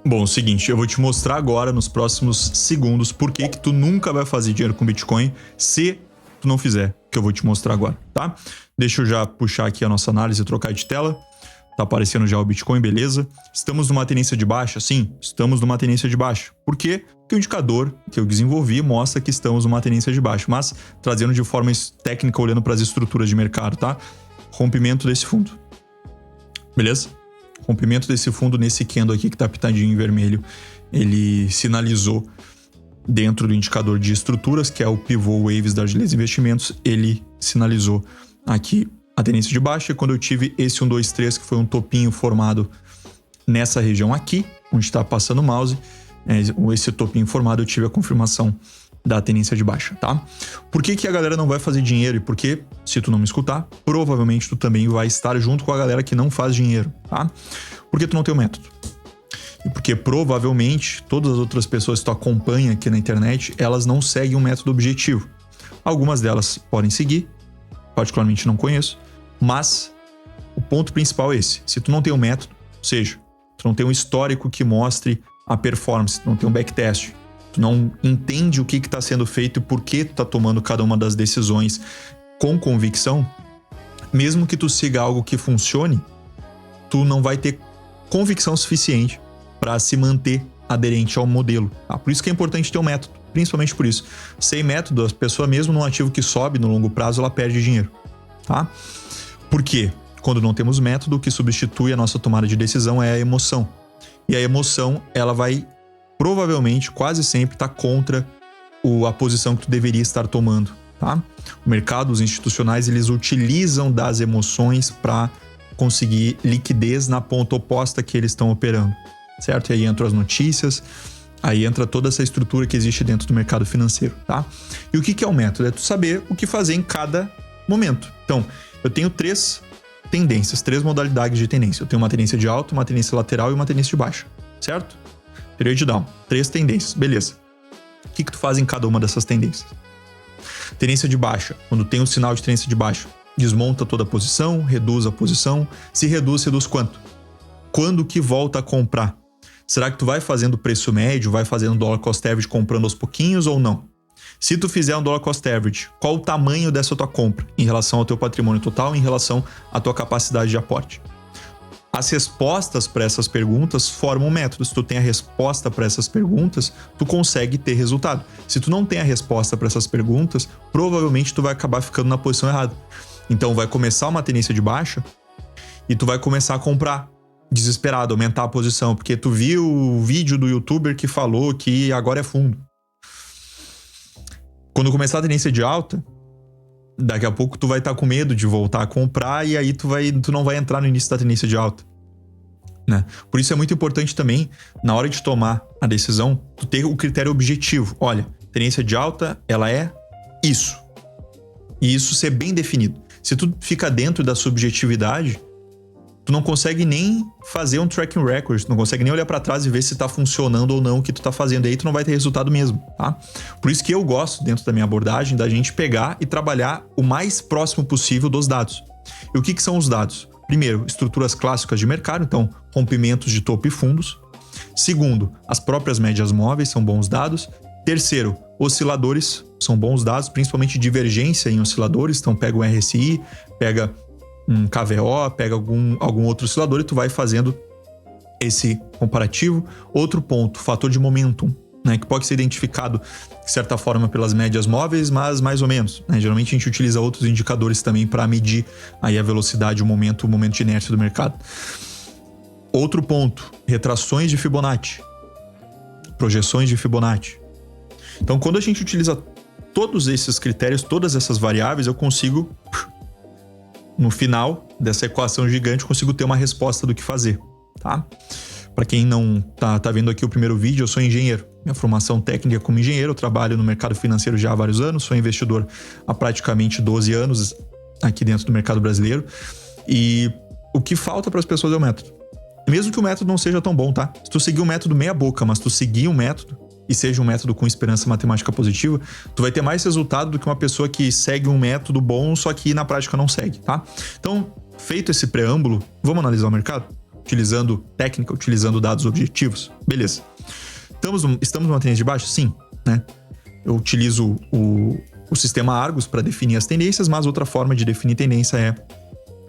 Bom, é o seguinte, eu vou te mostrar agora nos próximos segundos por que tu nunca vai fazer dinheiro com Bitcoin se tu não fizer, que eu vou te mostrar agora, tá? Deixa eu já puxar aqui a nossa análise e trocar de tela. Tá aparecendo já o Bitcoin, beleza? Estamos numa tendência de baixa? Sim, estamos numa tendência de baixa. Por quê? Porque o indicador que eu desenvolvi mostra que estamos numa tendência de baixa, mas trazendo de forma técnica, olhando para as estruturas de mercado, tá? Rompimento desse fundo. Beleza? Rompimento desse fundo nesse candle aqui que tá pitadinho em vermelho, ele sinalizou dentro do indicador de estruturas, que é o Pivot Waves da Argiles Investimentos, ele sinalizou aqui a tendência de baixa. Quando eu tive esse 1, 2, 3, que foi um topinho formado nessa região aqui, onde está passando o mouse, esse topinho formado, eu tive a confirmação da tendência de baixa, tá? Por que a galera não vai fazer dinheiro? E por que, se tu não me escutar, provavelmente tu também vai estar junto com a galera que não faz dinheiro, tá? Porque tu não tem o método. E porque provavelmente todas as outras pessoas que tu acompanha aqui na internet, elas não seguem um método objetivo. Algumas delas podem seguir, particularmente não conheço, mas o ponto principal é esse. Se tu não tem um método, ou seja, tu não tem um histórico que mostre a performance, tu não tem um backtest, tu não entende o que está sendo feito e por que tu tá tomando cada uma das decisões com convicção, mesmo que tu siga algo que funcione, tu não vai ter convicção suficiente para se manter aderente ao modelo. Tá? Por isso que é importante ter um método, principalmente por isso. Sem método, a pessoa mesmo num ativo que sobe no longo prazo, ela perde dinheiro. Tá? Por quê? Quando não temos método, o que substitui a nossa tomada de decisão é a emoção. E a emoção, ela vai provavelmente, quase sempre, estar contra a posição que tu deveria estar tomando. Tá? O mercado, os institucionais, eles utilizam das emoções para conseguir liquidez na ponta oposta que eles estão operando. Certo? E aí entram as notícias, aí entra toda essa estrutura que existe dentro do mercado financeiro, tá? E o que é o método? É tu saber o que fazer em cada momento. Então, eu tenho 3 tendências, 3 modalidades de tendência. Eu tenho uma tendência de alta, uma tendência lateral e uma tendência de baixa, certo? Period down, 3 tendências, beleza. O que tu faz em cada uma dessas tendências? Tendência de baixa, quando tem um sinal de tendência de baixa, desmonta toda a posição, reduz a posição. Se reduz quanto? Quando que volta a comprar? Será que tu vai fazendo preço médio, vai fazendo dollar cost average comprando aos pouquinhos ou não? Se tu fizer um dollar cost average, qual o tamanho dessa tua compra em relação ao teu patrimônio total, em relação à tua capacidade de aporte? As respostas para essas perguntas formam um método. Se tu tem a resposta para essas perguntas, tu consegue ter resultado. Se tu não tem a resposta para essas perguntas, provavelmente tu vai acabar ficando na posição errada. Então vai começar uma tendência de baixa e tu vai começar a comprar desesperado, aumentar a posição, porque tu viu o vídeo do youtuber que falou que agora é fundo. Quando começar a tendência de alta, daqui a pouco tu vai estar com medo de voltar a comprar e aí tu não vai entrar no início da tendência de alta, né? Por isso é muito importante também, na hora de tomar a decisão, tu ter o critério objetivo. Olha, tendência de alta, ela é isso. E isso ser bem definido. Se tu fica dentro da subjetividade, tu não consegue nem fazer um tracking record, tu não consegue nem olhar para trás e ver se tá funcionando ou não o que tu tá fazendo. E aí tu não vai ter resultado mesmo, tá? Por isso que eu gosto, dentro da minha abordagem, da gente pegar e trabalhar o mais próximo possível dos dados. E o que são os dados? Primeiro, estruturas clássicas de mercado, então rompimentos de topo e fundos. Segundo, as próprias médias móveis são bons dados. Terceiro, osciladores são bons dados, principalmente divergência em osciladores. Então pega o RSI, pega um KVO, pega algum outro oscilador e tu vai fazendo esse comparativo. Outro ponto, fator de momentum, né, que pode ser identificado de certa forma pelas médias móveis, mas mais ou menos, né? Geralmente a gente utiliza outros indicadores também para medir aí a velocidade, o momento de inércia do mercado. Outro ponto, retrações de Fibonacci, projeções de Fibonacci. Então, quando a gente utiliza todos esses critérios, todas essas variáveis, eu consigo, no final dessa equação gigante, eu consigo ter uma resposta do que fazer, tá? Para quem não tá vendo aqui o primeiro vídeo, eu sou engenheiro. Minha formação técnica é como engenheiro, eu trabalho no mercado financeiro já há vários anos, sou investidor há praticamente 12 anos aqui dentro do mercado brasileiro. E o que falta para as pessoas é o método. Mesmo que o método não seja tão bom, tá? Se tu seguir um método meia boca, mas tu seguir um método, e seja um método com esperança matemática positiva, tu vai ter mais resultado do que uma pessoa que segue um método bom, só que na prática não segue, tá? Então, feito esse preâmbulo, vamos analisar o mercado? utilizando técnica, utilizando dados objetivos. Beleza. Estamos numa tendência de baixa? Sim, né? Eu utilizo o sistema Argus para definir as tendências, mas outra forma de definir tendência é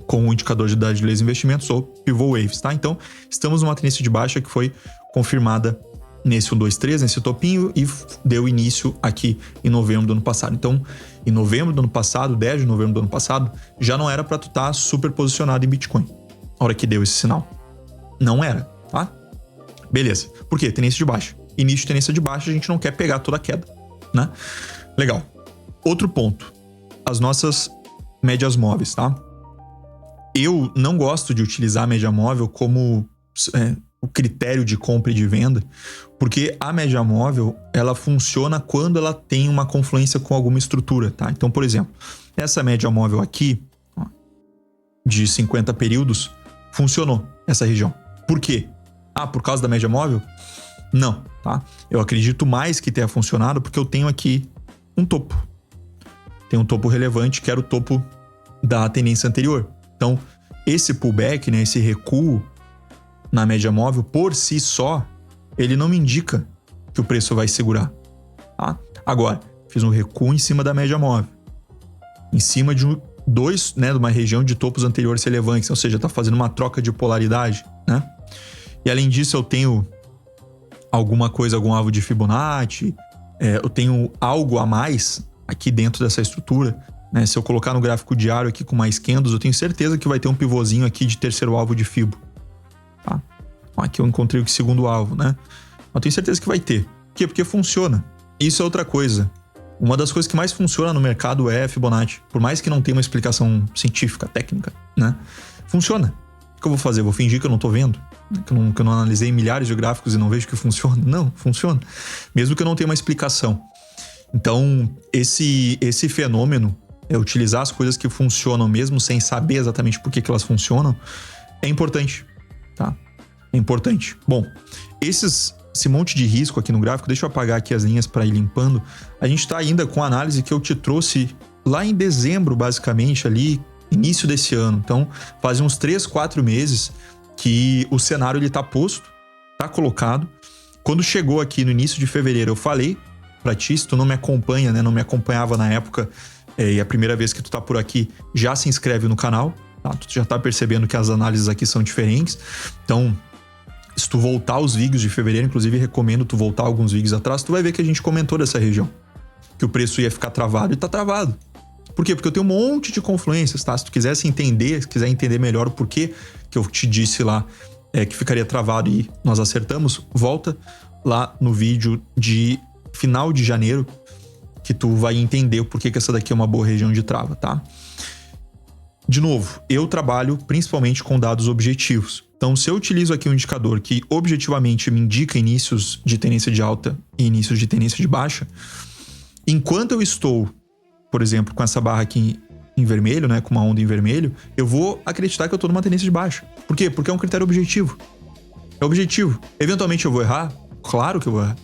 com o indicador de idade de leis investimentos ou pivot waves, tá? Então, estamos numa tendência de baixa que foi confirmada nesse 1, 2, 3, nesse topinho, e deu início aqui em novembro do ano passado. Então, em novembro do ano passado, 10 de novembro do ano passado, já não era para tu estar super posicionado em Bitcoin. A hora que deu esse sinal. Não era, tá? Beleza. Por quê? Tendência de baixa. Início de tendência de baixa, a gente não quer pegar toda a queda, né? Legal. Outro ponto. As nossas médias móveis, tá? Eu não gosto de utilizar a média móvel como o critério de compra e de venda, porque a média móvel, ela funciona quando ela tem uma confluência com alguma estrutura, tá? Então, por exemplo, essa média móvel aqui, ó, de 50 períodos, funcionou essa região. Por quê? Por causa da média móvel? Não, tá? Eu acredito mais que tenha funcionado porque eu tenho aqui um topo. Tem um topo relevante, que era o topo da tendência anterior. Então, esse pullback, né, esse recuo na média móvel, por si só, ele não me indica que o preço vai segurar, tá? Agora, fiz um recuo em cima da média móvel, em cima de de uma região de topos anteriores relevantes, ou seja, está fazendo uma troca de polaridade, né? E além disso, eu tenho alguma coisa, algum alvo de Fibonacci, eu tenho algo a mais aqui dentro dessa estrutura, né? Se eu colocar no gráfico diário aqui com mais candles, eu tenho certeza que vai ter um pivôzinho aqui de terceiro alvo de Fibo. Tá? Aqui eu encontrei o segundo alvo, né? Eu tenho certeza que vai ter. Por quê? Porque funciona. Isso é outra coisa. Uma das coisas que mais funciona no mercado é Fibonacci. Por mais que não tenha uma explicação científica, técnica, né? Funciona. O que eu vou fazer? Vou fingir que eu não tô vendo? Que eu não analisei milhares de gráficos e não vejo que funciona? Não, funciona. Mesmo que eu não tenha uma explicação. Então, esse fenômeno, utilizar as coisas que funcionam mesmo sem saber exatamente por que elas funcionam, é importante, tá? É importante. Bom, esse monte de risco aqui no gráfico, deixa eu apagar aqui as linhas para ir limpando. A gente está ainda com a análise que eu te trouxe lá em dezembro, basicamente, ali, início desse ano. Então, faz uns 3, 4 meses que o cenário ele tá posto, tá colocado. Quando chegou aqui no início de fevereiro, eu falei pra ti, se tu não me acompanha, né, não me acompanhava na época, e a primeira vez que tu tá por aqui, já se inscreve no canal, tá? Tu já tá percebendo que as análises aqui são diferentes. Então, se tu voltar aos vídeos de fevereiro, inclusive recomendo tu voltar alguns vídeos atrás, tu vai ver que a gente comentou dessa região, que o preço ia ficar travado, e tá travado. Por quê? Porque eu tenho um monte de confluências, tá? Se tu quiser entender melhor o porquê que eu te disse lá, que ficaria travado e nós acertamos, volta lá no vídeo de final de janeiro, que tu vai entender o porquê que essa daqui é uma boa região de trava, tá? De novo, eu trabalho principalmente com dados objetivos. Então, se eu utilizo aqui um indicador que objetivamente me indica inícios de tendência de alta e inícios de tendência de baixa, enquanto eu estou, por exemplo, com essa barra aqui em vermelho, né, com uma onda em vermelho, eu vou acreditar que eu estou numa tendência de baixa. Por quê? Porque é um critério objetivo. É objetivo. Eventualmente eu vou errar? Claro que eu vou errar.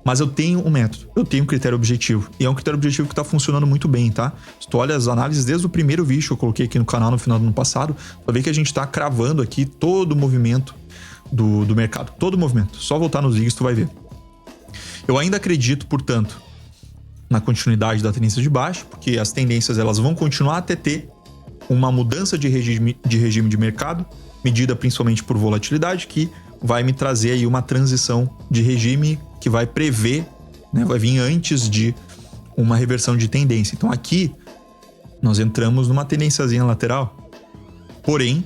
Mas eu tenho um método, eu tenho um critério objetivo. E é um critério objetivo que está funcionando muito bem, tá? Se tu olha as análises desde o primeiro vídeo que eu coloquei aqui no canal no final do ano passado, tu vai ver que a gente está cravando aqui todo o movimento do mercado. Todo o movimento. Só voltar nos vídeos tu vai ver. Eu ainda acredito, portanto, na continuidade da tendência de baixa, porque as tendências elas vão continuar até ter uma mudança de regime de mercado, medida principalmente por volatilidade, que vai me trazer aí uma transição de regime que vai prever, né, vai vir antes de uma reversão de tendência. Então aqui nós entramos numa tendênciazinha lateral. Porém,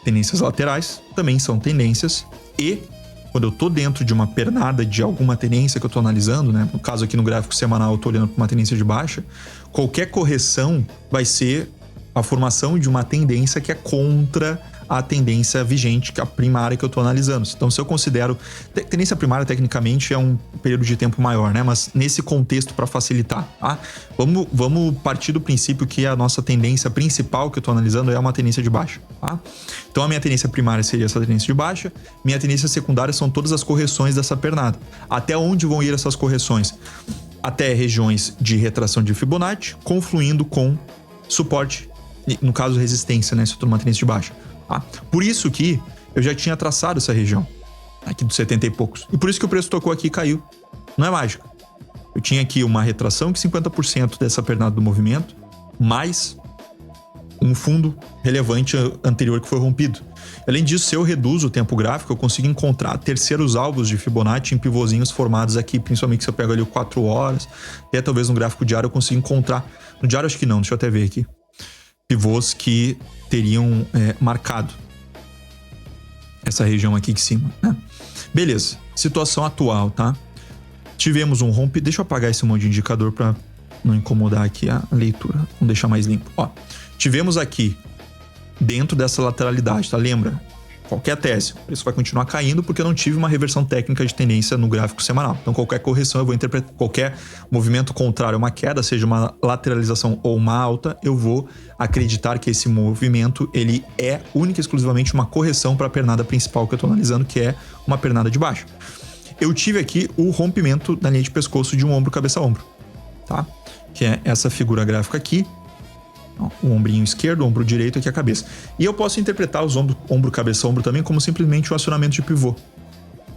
tendências laterais também são tendências, e quando eu tô dentro de uma pernada de alguma tendência que eu tô analisando, né, no caso aqui no gráfico semanal eu tô olhando para uma tendência de baixa, qualquer correção vai ser a formação de uma tendência que é contra a tendência vigente, que é a primária que eu estou analisando. Então, se eu considero... Tendência primária, tecnicamente, é um período de tempo maior, né? Mas nesse contexto, para facilitar, tá? Vamos partir do princípio que a nossa tendência principal que eu estou analisando é uma tendência de baixa, tá? Então, a minha tendência primária seria essa tendência de baixa. Minha tendência secundária são todas as correções dessa pernada. Até onde vão ir essas correções? Até regiões de retração de Fibonacci, confluindo com suporte, no caso resistência, né? Se eu estou numa tendência de baixa. Por isso que eu já tinha traçado essa região aqui dos 70 e poucos. E por isso que o preço tocou aqui e caiu. Não é mágica. Eu tinha aqui uma retração que 50% dessa pernada do movimento, mais um fundo relevante anterior que foi rompido. Além disso, se eu reduzo o tempo gráfico, eu consigo encontrar terceiros alvos de Fibonacci em pivôzinhos formados aqui, principalmente se eu pego ali o 4 horas, até talvez no gráfico diário eu consigo encontrar. No diário acho que não, deixa eu até ver aqui. Pivôs que teriam marcado essa região aqui de cima, né? Beleza, situação atual, tá? Tivemos um rompe... Deixa eu apagar esse monte de indicador para não incomodar aqui a leitura. Vamos deixar mais limpo. Ó, tivemos aqui dentro dessa lateralidade, tá? Lembra? Qualquer tese, o preço vai continuar caindo porque eu não tive uma reversão técnica de tendência no gráfico semanal. Então qualquer correção eu vou interpretar, qualquer movimento contrário a uma queda, seja uma lateralização ou uma alta, eu vou acreditar que esse movimento ele é única e exclusivamente uma correção para a pernada principal que eu estou analisando, que é uma pernada de baixo. Eu tive aqui o rompimento da linha de pescoço de um ombro cabeça-ombro, tá? Que é essa figura gráfica aqui. O ombrinho esquerdo, o ombro direito aqui a cabeça. E eu posso interpretar os ombro, cabeça, ombro também como simplesmente um acionamento de pivô,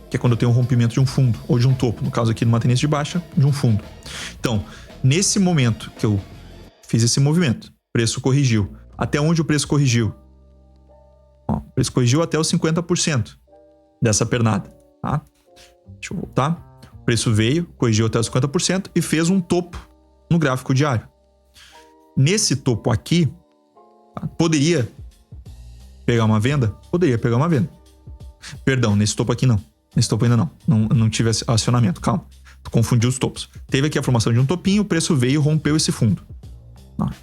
que é quando eu tenho um rompimento de um fundo ou de um topo, no caso aqui numa tendência de baixa, de um fundo. Então, nesse momento que eu fiz esse movimento, o preço corrigiu. Até onde o preço corrigiu? Ó, o preço corrigiu até os 50% dessa pernada, tá? Deixa eu voltar. O preço veio, corrigiu até os 50% e fez um topo no gráfico diário. Nesse topo aqui, poderia pegar uma venda? Poderia pegar uma venda. Perdão, nesse topo aqui não. Nesse topo ainda não. Não tive acionamento, calma. Tu confundiu os topos. Teve aqui a formação de um topinho, o preço veio e rompeu esse fundo.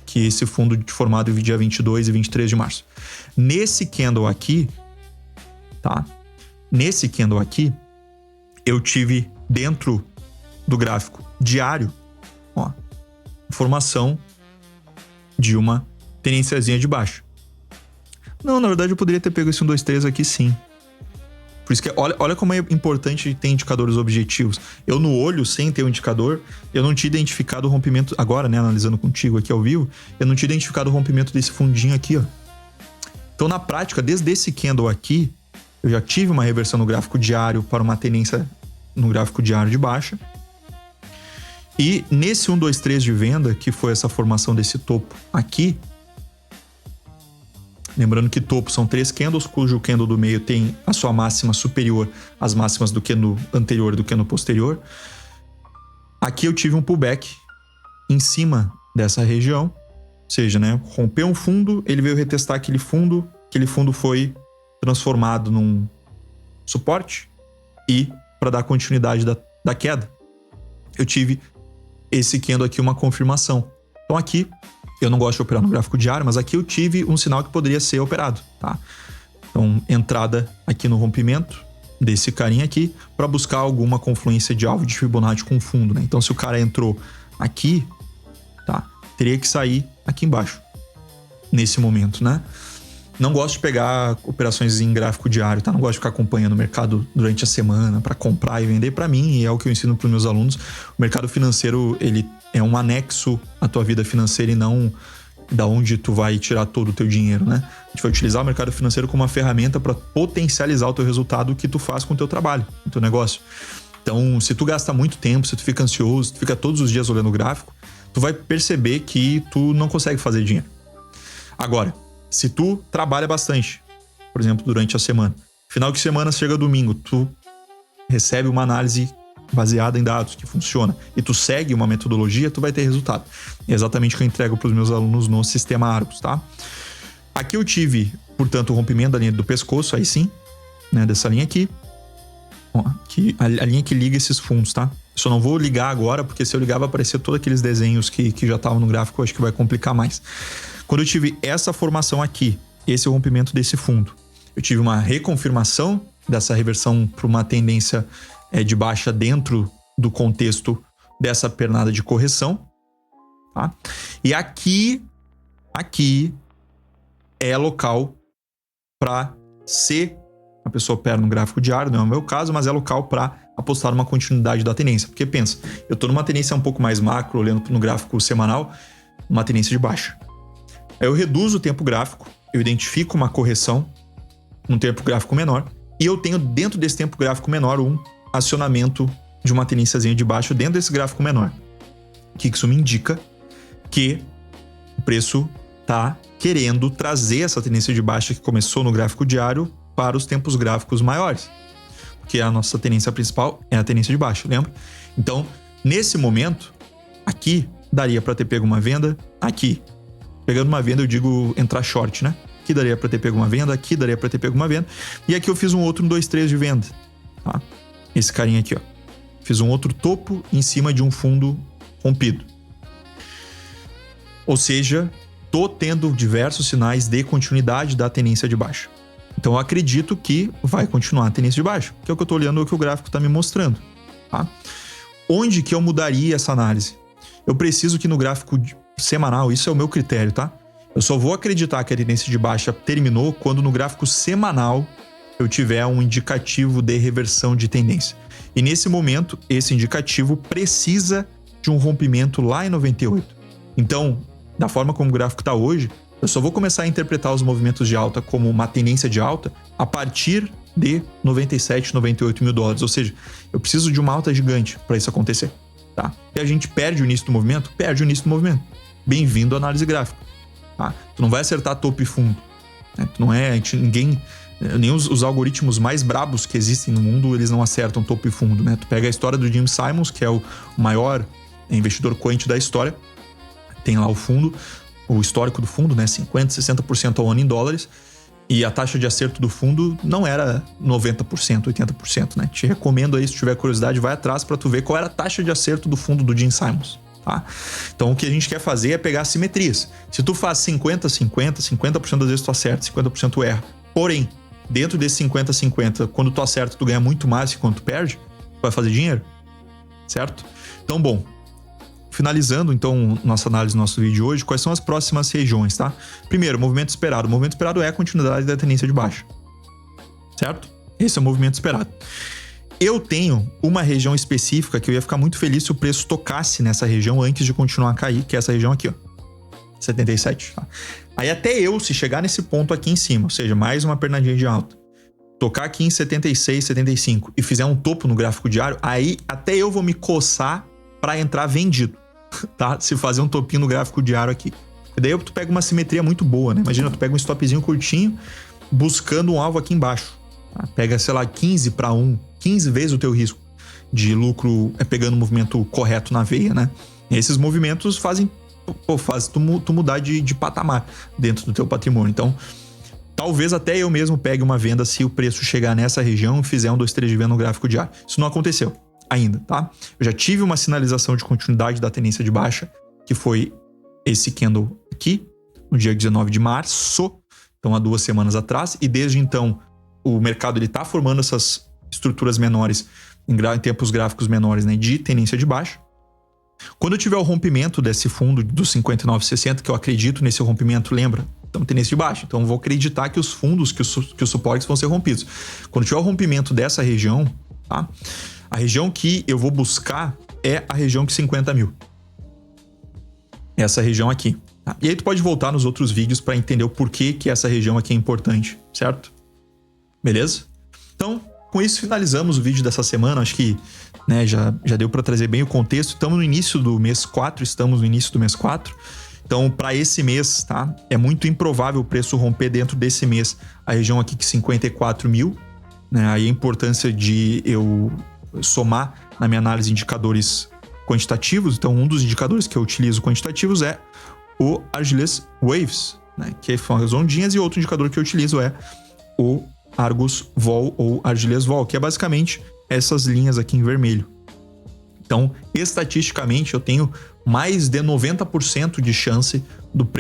Que esse fundo formado dia 22 e 23 de março. Nesse candle aqui, tá? Nesse candle aqui, eu tive dentro do gráfico diário, ó, formação de uma tendênciazinha de baixo. Não, na verdade eu poderia ter pego esse 1, 2, 3 aqui sim. Por isso que olha como é importante ter indicadores objetivos. Eu no olho, sem ter o indicador, eu não tinha identificado o rompimento, agora, né, analisando contigo aqui ao vivo, eu não tinha identificado o rompimento desse fundinho aqui, ó. Então na prática, desde esse candle aqui, eu já tive uma reversão no gráfico diário para uma tendência no gráfico diário de baixa. E nesse 1, 2, 3 de venda, que foi essa formação desse topo aqui, lembrando que topo são 3 candles, cujo candle do meio tem a sua máxima superior às máximas do candle anterior e do candle posterior. Aqui eu tive um pullback em cima dessa região, ou seja, né, rompeu um fundo, ele veio retestar aquele fundo foi transformado num suporte e para dar continuidade da queda, eu tive esse candle aqui uma confirmação. Então aqui, eu não gosto de operar no gráfico diário, mas aqui eu tive um sinal que poderia ser operado, tá? Então, entrada aqui no rompimento desse carinha aqui para buscar alguma confluência de alvo de Fibonacci com fundo, né? Então, se o cara entrou aqui, tá? Teria que sair aqui embaixo, nesse momento, né? Não gosto de pegar operações em gráfico diário, tá? Não gosto de ficar acompanhando o mercado durante a semana para comprar e vender. Para mim, e é o que eu ensino para os meus alunos, o mercado financeiro, ele é um anexo à tua vida financeira e não da onde tu vai tirar todo o teu dinheiro, né? A gente vai utilizar o mercado financeiro como uma ferramenta para potencializar o teu resultado, o que tu faz com o teu trabalho, com o teu negócio. Então, se tu gasta muito tempo, se tu fica ansioso, tu fica todos os dias olhando o gráfico, tu vai perceber que tu não consegue fazer dinheiro. Agora, se tu trabalha bastante, por exemplo, durante a semana, final de semana chega domingo, tu recebe uma análise baseada em dados que funciona e tu segue uma metodologia, tu vai ter resultado. É exatamente o que eu entrego para os meus alunos no sistema Argos, tá? Aqui eu tive, portanto, o rompimento da linha do pescoço, aí sim, né, dessa linha aqui. Ó, aqui a linha que liga esses fundos, tá? Só não vou ligar agora, porque se eu ligar vai aparecer todos aqueles desenhos que já estavam no gráfico, eu acho que vai complicar mais. Quando eu tive essa formação aqui, esse rompimento desse fundo, eu tive uma reconfirmação dessa reversão para uma tendência de baixa dentro do contexto dessa pernada de correção, tá? E aqui é local para ser a pessoa opera no gráfico diário, não é o meu caso, mas é local para apostar numa continuidade da tendência. Porque pensa, eu estou numa tendência um pouco mais macro, olhando no gráfico semanal, uma tendência de baixa. Aí eu reduzo o tempo gráfico, eu identifico uma correção um tempo gráfico menor, e eu tenho dentro desse tempo gráfico menor um acionamento de uma tendênciazinha de baixa dentro desse gráfico menor. O que isso me indica? Que o preço está querendo trazer essa tendência de baixa que começou no gráfico diário para os tempos gráficos maiores. Porque a nossa tendência principal é a tendência de baixa, lembra? Então, nesse momento, aqui daria para ter pego uma venda, aqui. Pegando uma venda, eu digo entrar short, né? Aqui daria para ter pego uma venda, aqui daria para ter pego uma venda. E aqui eu fiz um outro 1, 2, 3 de venda, tá? Esse carinha aqui, ó. Fiz um outro topo em cima de um fundo rompido. Ou seja, tô tendo diversos sinais de continuidade da tendência de baixa. Então eu acredito que vai continuar a tendência de baixa, que é o que eu tô olhando, é o que o gráfico está me mostrando, tá? Onde que eu mudaria essa análise? Eu preciso que no gráfico semanal, isso é o meu critério, tá? Eu só vou acreditar que a tendência de baixa terminou quando no gráfico semanal eu tiver um indicativo de reversão de tendência. E nesse momento, esse indicativo precisa de um rompimento lá em 98. Então, da forma como o gráfico está hoje, eu só vou começar a interpretar os movimentos de alta como uma tendência de alta a partir de 97, 98 mil dólares. Ou seja, eu preciso de uma alta gigante para isso acontecer, tá? E a gente perde o início do movimento? Perde o início do movimento. Bem-vindo à análise gráfica, tá? Tu não vai acertar topo e fundo, né? Tu não é... Ninguém... Nem os algoritmos mais brabos que existem no mundo, eles não acertam topo e fundo, né? Tu pega a história do Jim Simons, que é o maior investidor quant da história, tem lá o fundo, o histórico do fundo, né? 50%, 60% ao ano em dólares, e a taxa de acerto do fundo não era 90%, 80%, né? Te recomendo aí, se tiver curiosidade, vai atrás para tu ver qual era a taxa de acerto do fundo do Jim Simons, tá? Então o que a gente quer fazer é pegar simetrias. Se tu faz 50% das vezes tu acerta, 50% tu erra. Porém, dentro desse 50-50, quando tu acerta, tu ganha muito mais que quando tu perde, tu vai fazer dinheiro, certo? Então, bom, finalizando então nossa análise do nosso vídeo de hoje, quais são as próximas regiões, tá? Primeiro, movimento esperado. O movimento esperado é a continuidade da tendência de baixa, certo? Esse é o movimento esperado. Eu tenho uma região específica que eu ia ficar muito feliz se o preço tocasse nessa região antes de continuar a cair, que é essa região aqui, ó. 77, tá? Aí até eu, se chegar nesse ponto aqui em cima, ou seja, mais uma pernadinha de alta, tocar aqui em 76, 75 e fizer um topo no gráfico diário, aí até eu vou me coçar para entrar vendido, tá? Se fazer um topinho no gráfico diário aqui. E daí tu pega uma simetria muito boa, né? Imagina, tu pega um stopzinho curtinho, buscando um alvo aqui embaixo, tá? Pega, sei lá, 15 para 1, 15 vezes o teu risco de lucro pegando o movimento correto na veia, né? E esses movimentos fazem tu mudar de patamar dentro do teu patrimônio. Então, talvez até eu mesmo pegue uma venda se o preço chegar nessa região e fizer um 2, 3 de venda no gráfico diário. Isso não aconteceu ainda, tá? Eu já tive uma sinalização de continuidade da tendência de baixa, que foi esse candle aqui, no dia 19 de março, então há 2 semanas atrás, e desde então o mercado ele tá formando essas estruturas menores, em tempos gráficos menores, né, de tendência de baixa. Quando eu tiver o rompimento desse fundo dos 59,60, que eu acredito nesse rompimento, lembra? Estamos tendência de baixa. Então eu vou acreditar que os fundos, que os suportes vão ser rompidos. Quando tiver o rompimento dessa região, tá? A região que eu vou buscar é a região de 50 mil. Essa região aqui. Tá? E aí tu pode voltar nos outros vídeos para entender o porquê que essa região aqui é importante, certo? Beleza? Então, com isso finalizamos o vídeo dessa semana. Acho que, né, já deu para trazer bem o contexto. Estamos no início do mês 4, Então, para esse mês, tá? É muito improvável o preço romper dentro desse mês a região aqui que 54 mil, né? Aí a importância de eu somar na minha análise indicadores quantitativos. Então, um dos indicadores que eu utilizo quantitativos é o Argilles Waves, né? Que são as ondinhas, e outro indicador que eu utilizo é o Argus Vol ou Argilles Vol, que é basicamente essas linhas aqui em vermelho. Então, estatisticamente, eu tenho mais de 90% de chance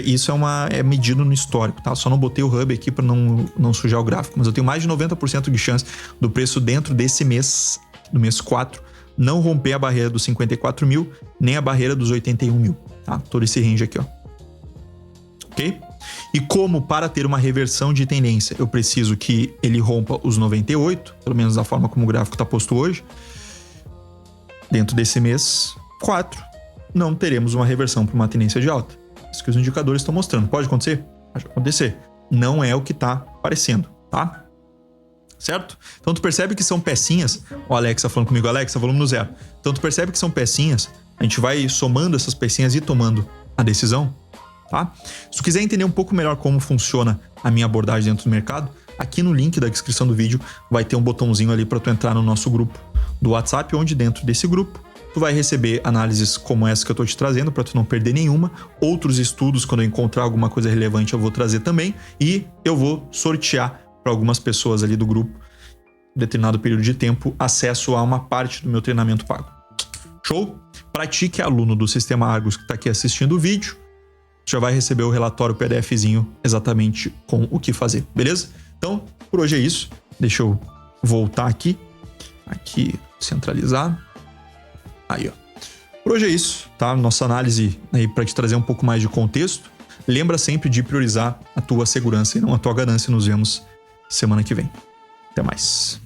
isso é medido no histórico, tá? Só não botei o hub aqui para não sujar o gráfico, mas eu tenho mais de 90% de chance do preço dentro desse mês, do mês 4, não romper a barreira dos 54 mil, nem a barreira dos 81 mil, tá? Todo esse range aqui, ó. Ok? E como para ter uma reversão de tendência, eu preciso que ele rompa os 98, pelo menos da forma como o gráfico está posto hoje, dentro desse mês 4, não teremos uma reversão para uma tendência de alta. Isso que os indicadores estão mostrando. Pode acontecer? Pode acontecer. Não é o que está aparecendo, tá? certo? Então tu percebe que são pecinhas. O Alexa falando comigo, Alexa, volume no 0. Então tu percebe que são pecinhas. A gente vai somando essas pecinhas e tomando a decisão, tá? Se tu quiser entender um pouco melhor como funciona a minha abordagem dentro do mercado, aqui no link da descrição do vídeo vai ter um botãozinho ali para tu entrar no nosso grupo do WhatsApp, onde dentro desse grupo tu vai receber análises como essa que eu tô te trazendo para tu não perder nenhuma. Outros estudos, quando eu encontrar alguma coisa relevante, eu vou trazer também. E eu vou sortear para algumas pessoas ali do grupo, em determinado período de tempo, acesso a uma parte do meu treinamento pago. Show? Para ti que é aluno do Sistema Argos que tá aqui assistindo o vídeo, já vai receber o relatório PDFzinho exatamente com o que fazer, beleza? Então, por hoje é isso. Deixa eu voltar aqui, centralizar. Aí, ó. Por hoje é isso, tá? Nossa análise aí para te trazer um pouco mais de contexto. Lembra sempre de priorizar a tua segurança e não a tua ganância. Nos vemos semana que vem. Até mais.